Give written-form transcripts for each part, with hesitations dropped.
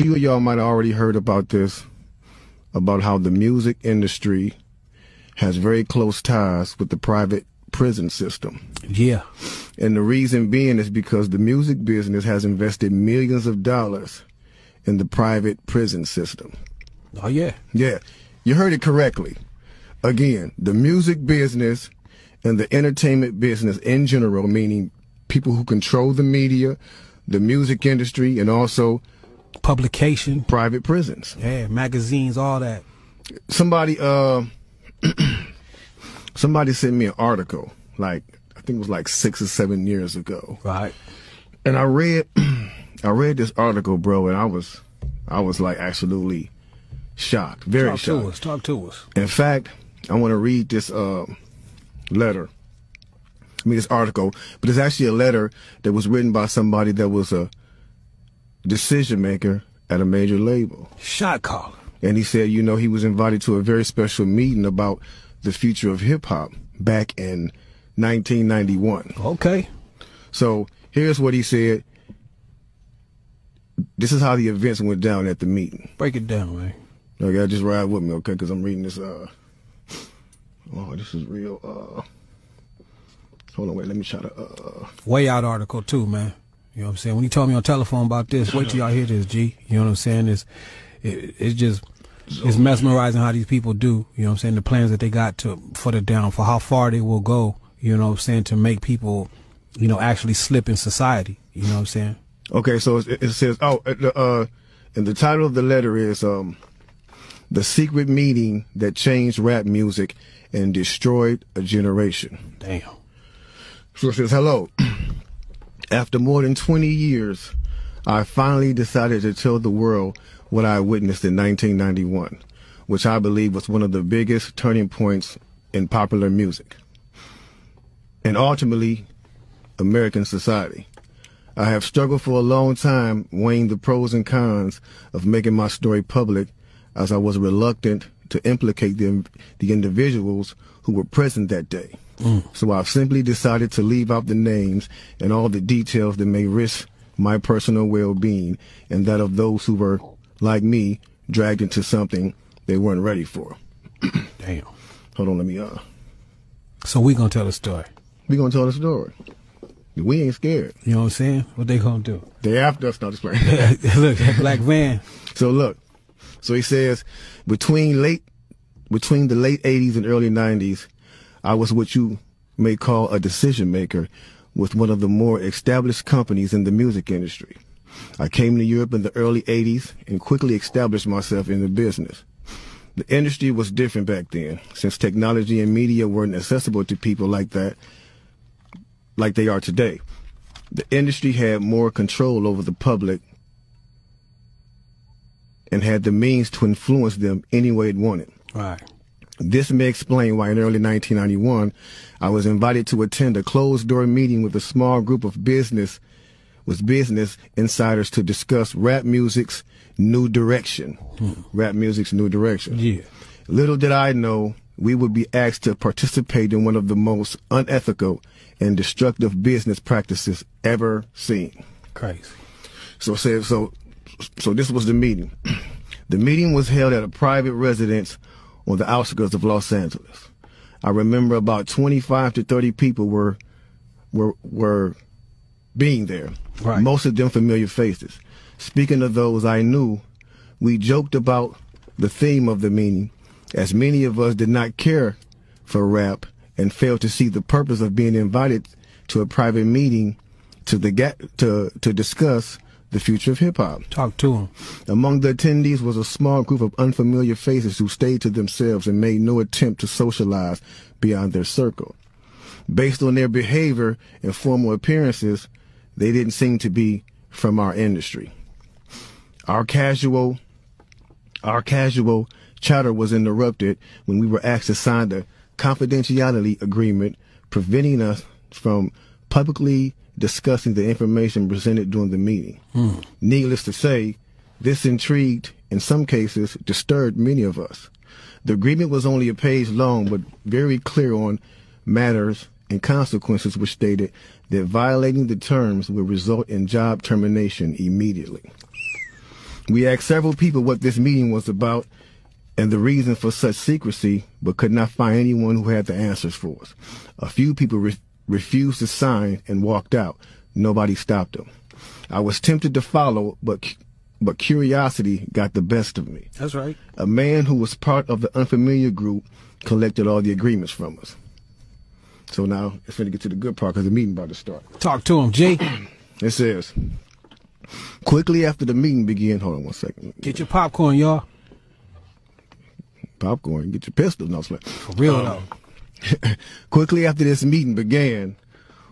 few of y'all might have already heard about this, about how the music industry has very close ties with the private prison system. Yeah. And the reason being is because the music business has invested millions of dollars in the private prison system. Oh, yeah. Yeah. You heard it correctly. Again, the music business and the entertainment business in general, meaning people who control the media, the music industry, and also publication, private prisons. Yeah, magazines, all that. Somebody somebody sent me an article, like I think it was like 6 or 7 years ago. Right. And I read this article, bro, and I was like absolutely shocked, very shocked. Talk to us. In fact, I want to read this this article, but it's actually a letter that was written by somebody that was a decision maker at a major label. Shot caller. And he said, you know, he was invited to a very special meeting about the future of hip hop back in 1991. Okay. So here's what he said. This is how the events went down at the meeting. Break it down, man. Okay, just ride with me, okay? Because I'm reading this. This is real. Hold on, wait. Let me try to. Way out article too, man. You know what I'm saying? When you told me on telephone about this, wait till y'all hear this, G. You know what I'm saying? It's mesmerizing how these people do. You know what I'm saying? The plans that they got for how far they will go. You know what I'm saying? To make people, you know, actually slip in society. You know what I'm saying? Okay, so it says, and the title of the letter is "The Secret Meeting That Changed Rap Music and Destroyed a Generation." Damn. So it says, hello. After more than 20 years, I finally decided to tell the world what I witnessed in 1991, which I believe was one of the biggest turning points in popular music and ultimately American society. I have struggled for a long time weighing the pros and cons of making my story public, as I was reluctant to implicate the individuals who were present that day. So I've simply decided to leave out the names and all the details that may risk my personal well-being and that of those who were, like me, dragged into something they weren't ready for. Damn. Hold on, let me So we gonna tell the story. We gonna tell the story. We ain't scared. You know what I'm saying? What they gonna do? They after us, not explaining. Look, that black van. So look. So he says, between the late 80s and early 90s, I was what you may call a decision maker with one of the more established companies in the music industry. I came to Europe in the early 80s and quickly established myself in the business. The industry was different back then, since technology and media weren't accessible to people like that, like they are today. The industry had more control over the public and had the means to influence them any way it wanted. Right. This may explain why in early 1991, I was invited to attend a closed-door meeting with a small group of business insiders to discuss rap music's new direction. Rap music's new direction. Yeah. Little did I know we would be asked to participate in one of the most unethical and destructive business practices ever seen. Crazy. So this was the meeting. The meeting was held at a private residence on the outskirts of Los Angeles. I remember about 25 to 30 people were being there. Right. Most of them familiar faces. Speaking of those I knew, we joked about the theme of the meeting, as many of us did not care for rap and failed to see the purpose of being invited to a private meeting to discuss the future of hip-hop. Talk to him. Among the attendees was a small group of unfamiliar faces who stayed to themselves and made no attempt to socialize beyond their circle. Based on their behavior and formal appearances, they didn't seem to be from our industry. Our casual chatter was interrupted when we were asked to sign the confidentiality agreement, preventing us from publicly discussing the information presented during the meeting. Needless to say, this intrigued, in some cases, disturbed many of us. The agreement was only a page long, but very clear on matters and consequences, which stated that violating the terms would result in job termination immediately. We asked several people what this meeting was about and the reason for such secrecy, but could not find anyone who had the answers for us. A few people refused to sign and walked out. Nobody stopped them. I was tempted to follow, but curiosity got the best of me. That's right. A man who was part of the unfamiliar group collected all the agreements from us. So now it's going to get to the good part because the meeting about to start. Talk to him, G. It says, quickly after the meeting began, hold on one second. Get your popcorn, y'all. Popcorn, get your pistols. No, for real though. Quickly after this meeting began,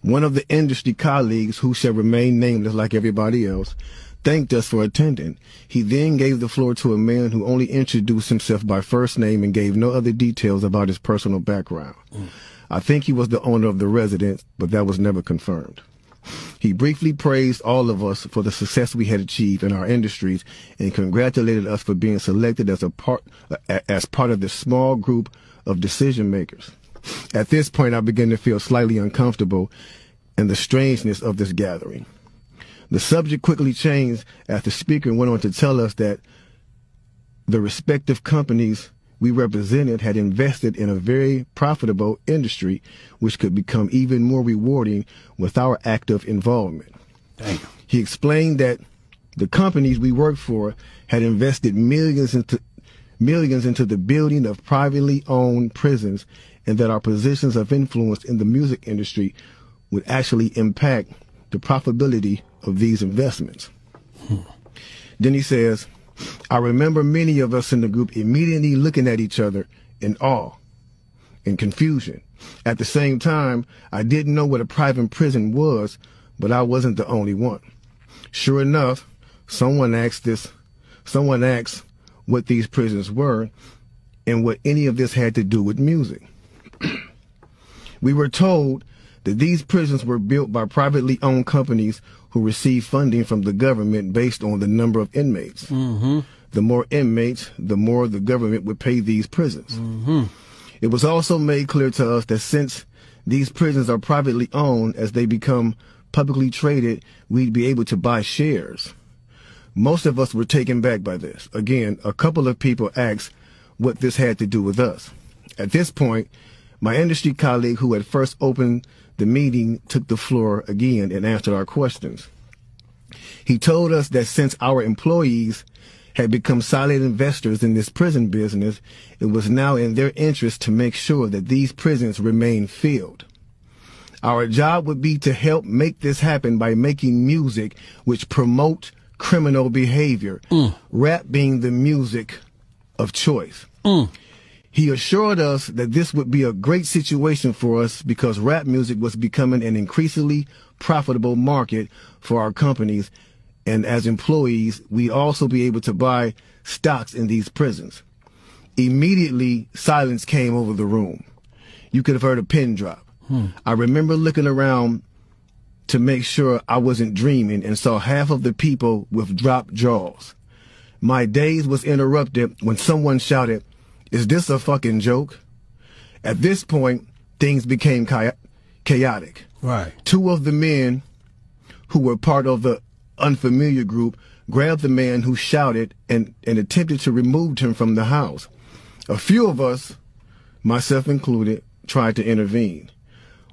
one of the industry colleagues, who shall remain nameless like everybody else, thanked us for attending. He then gave the floor to a man who only introduced himself by first name and gave no other details about his personal background. I think he was the owner of the residence, but that was never confirmed. He briefly praised all of us for the success we had achieved in our industries and congratulated us for being selected as part of this small group of decision makers. At this point, I began to feel slightly uncomfortable in the strangeness of this gathering. The subject quickly changed as the speaker went on to tell us that the respective companies we represented had invested in a very profitable industry, which could become even more rewarding with our active involvement. Damn. He explained that the companies we worked for had invested millions into the building of privately owned prisons, and that our positions of influence in the music industry would actually impact the profitability of these investments. Then he says, I remember many of us in the group immediately looking at each other in awe and confusion. At the same time, I didn't know what a private prison was, but I wasn't the only one. Sure enough, someone asked what these prisons were and what any of this had to do with music. We were told that these prisons were built by privately owned companies who receive funding from the government based on the number of inmates. Mm-hmm. The more inmates, the more the government would pay these prisons. Mm-hmm. It was also made clear to us that since these prisons are privately owned, as they become publicly traded, we'd be able to buy shares. Most of us were taken back by this. Again, a couple of people asked what this had to do with us. At this point, my industry colleague who had first opened the meeting took the floor again and answered our questions. He told us that since our employees had become silent investors in this prison business, it was now in their interest to make sure that these prisons remain filled. Our job would be to help make this happen by making music which promote criminal behavior, rap being the music of choice. He assured us that this would be a great situation for us because rap music was becoming an increasingly profitable market for our companies, and as employees, we'd also be able to buy stocks in these prisons. Immediately, silence came over the room. You could have heard a pin drop. I remember looking around to make sure I wasn't dreaming and saw half of the people with dropped jaws. My daze was interrupted when someone shouted, "Is this a fucking joke?" At this point, things became chaotic. Right. Two of the men who were part of the unfamiliar group grabbed the man who shouted and attempted to remove him from the house. A few of us, myself included, tried to intervene.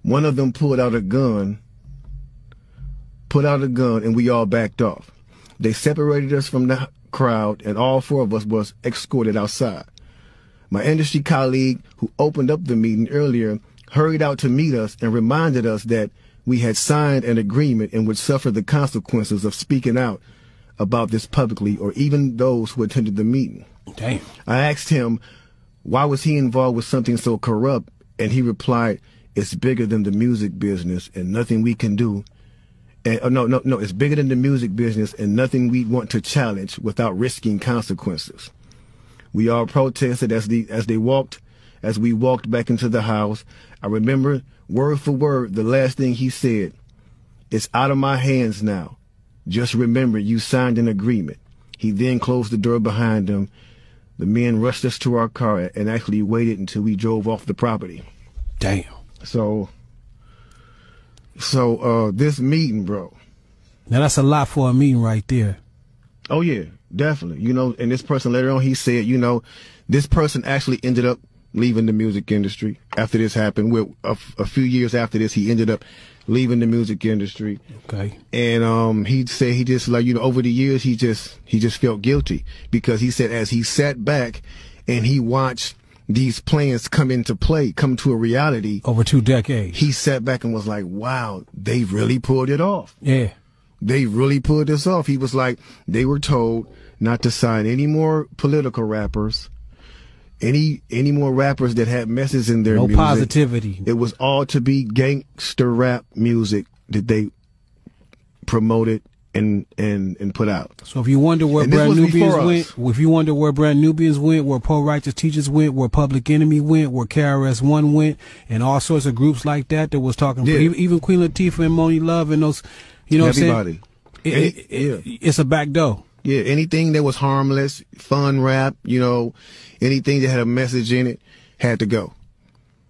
One of them pulled out a gun, and we all backed off. They separated us from the crowd, and all four of us was escorted outside. My industry colleague, who opened up the meeting earlier, hurried out to meet us and reminded us that we had signed an agreement and would suffer the consequences of speaking out about this publicly, or even those who attended the meeting. Damn. I asked him, why was he involved with something so corrupt? And he replied, it's bigger than the music business and nothing we can do. No, it's bigger than the music business and nothing we want to challenge without risking consequences. We all protested as we walked back into the house. I remember word for word the last thing he said. It's out of my hands now. Just remember you signed an agreement. He then closed the door behind him. The men rushed us to our car and actually waited until we drove off the property. Damn. So this meeting, bro. Now that's a lot for a meeting right there. Oh yeah, definitely. You know, and this person later on, he said, you know, this person actually ended up leaving the music industry after this happened. A few years after this, he ended up leaving the music industry. Okay. And he said he just, like, you know, over the years he just felt guilty, because he said as he sat back and he watched these plans come to a reality over 2 decades, he sat back and was like, wow, they really pulled it off. Yeah. They really pulled this off. He was like, they were told not to sign any more political rappers, any more rappers that had messages in their music. No positivity. It was all to be gangster rap music that they promoted and put out. So if you wonder where Brand Nubians went, where Pro Righteous Teachers went, where Public Enemy went, where KRS-One went, and all sorts of groups like that was talking, even Queen Latifah and Moni Love and those, you know, everybody. What I'm saying? It's a back door. Yeah, anything that was harmless, fun rap, you know, anything that had a message in it had to go.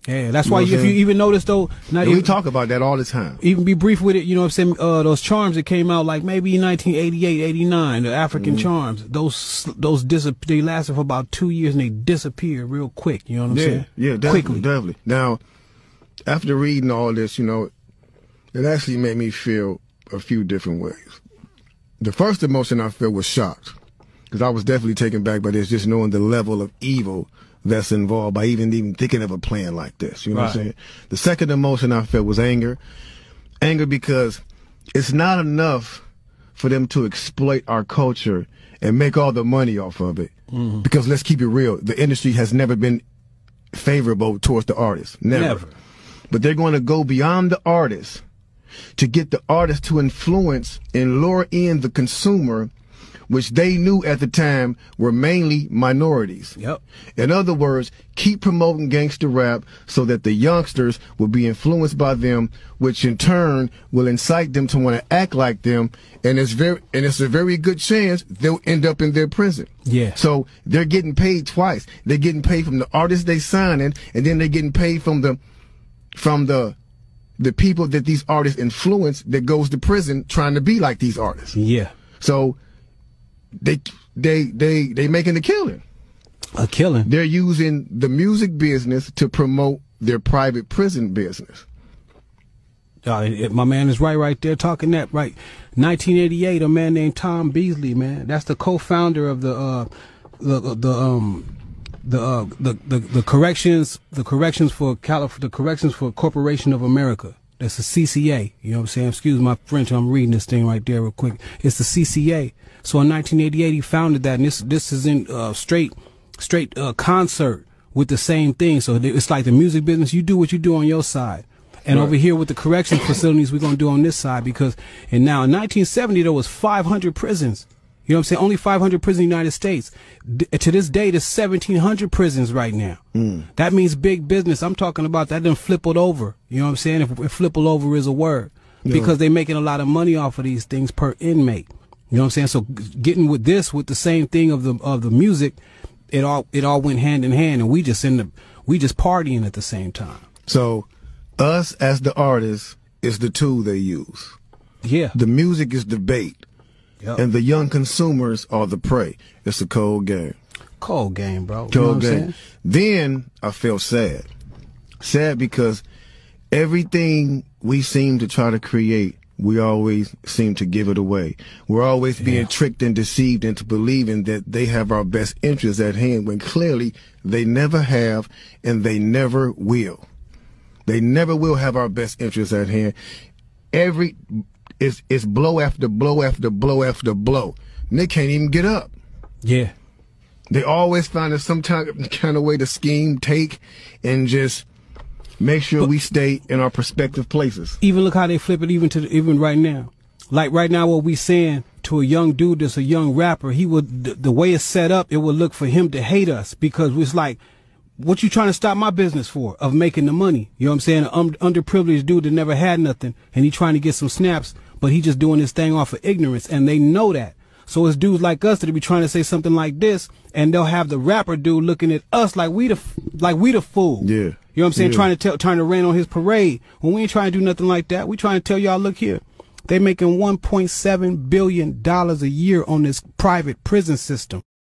Yeah, that's why if you even notice though, we talk about that all the time. Even be brief with it, you know what I'm saying? Those charms that came out like maybe in 1988, 89, the African charms, those they lasted for about 2 years and they disappeared real quick. You know what I'm saying? Yeah, definitely. Now, after reading all this, you know, it actually made me feel a few different ways. The first emotion I felt was shocked, because I was definitely taken back by this, just knowing the level of evil that's involved by even thinking of a plan like this. You know what I'm saying? The second emotion I felt was anger. Anger because it's not enough for them to exploit our culture and make all the money off of it. Mm-hmm. Because let's keep it real, the industry has never been favorable towards the artists. Never. But they're going to go beyond the artists to get the artist to influence and lure in the consumer, which they knew at the time were mainly minorities. Yep. In other words, keep promoting gangster rap so that the youngsters will be influenced by them, which in turn will incite them to want to act like them, and it's a very good chance they'll end up in their prison. Yeah. So they're getting paid twice. They're getting paid from the artists they signing, and then they're getting paid from the people that these artists influence that goes to prison trying to be like these artists. Yeah. So they making a killing. A killing. They're using the music business to promote their private prison business. My man is right there talking that right. 1988, a man named Tom Beasley, man. That's the co-founder of the corrections for Corporation of America. That's the CCA. You know what I'm saying? Excuse my French. I'm reading this thing right there real quick. It's the CCA. So in 1988, he founded that, and this is in straight concert with the same thing. So it's like the music business. You do what you do on your side, and over here with the corrections facilities, we're gonna do on this side and now in 1970 there was 500 prisons. You know what I'm saying? Only 500 prisons in the United States. To this day, there's 1,700 prisons right now. That means big business. I'm talking about that done flippled over. You know what I'm saying? If flippled over is a word, because they're making a lot of money off of these things per inmate. You know what I'm saying? So getting with the same thing of the music, it all went hand in hand, and we just partying at the same time. So us as the artists is the tool they use. Yeah. The music is the bait. Yep. And the young consumers are the prey. It's a cold game. Cold game, bro. Cold game. Then I felt sad. Sad because everything we seem to try to create, we always seem to give it away. We're always being tricked and deceived into believing that they have our best interests at hand, when clearly they never have and they never will. They never will have our best interests at hand. It's blow after blow after blow after blow. And they can't even get up. Yeah. They always find some kind of way to scheme, take, and just make sure we stay in our prospective places. Even look how they flip it even right now. Like right now what we saying to a young dude that's a young rapper, the way it's set up, it would look for him to hate us, because it's like, what you trying to stop my business for, of making the money? You know what I'm saying? An underprivileged dude that never had nothing, and he trying to get some snaps, but he just doing this thing off of ignorance, and they know that. So it's dudes like us that be trying to say something like this, and they'll have the rapper dude looking at us like we the fool. Yeah. You know what I'm saying? Trying to rain on his parade, when we ain't trying to do nothing like that. We trying to tell y'all, look here, They making $1.7 billion a year on this private prison system.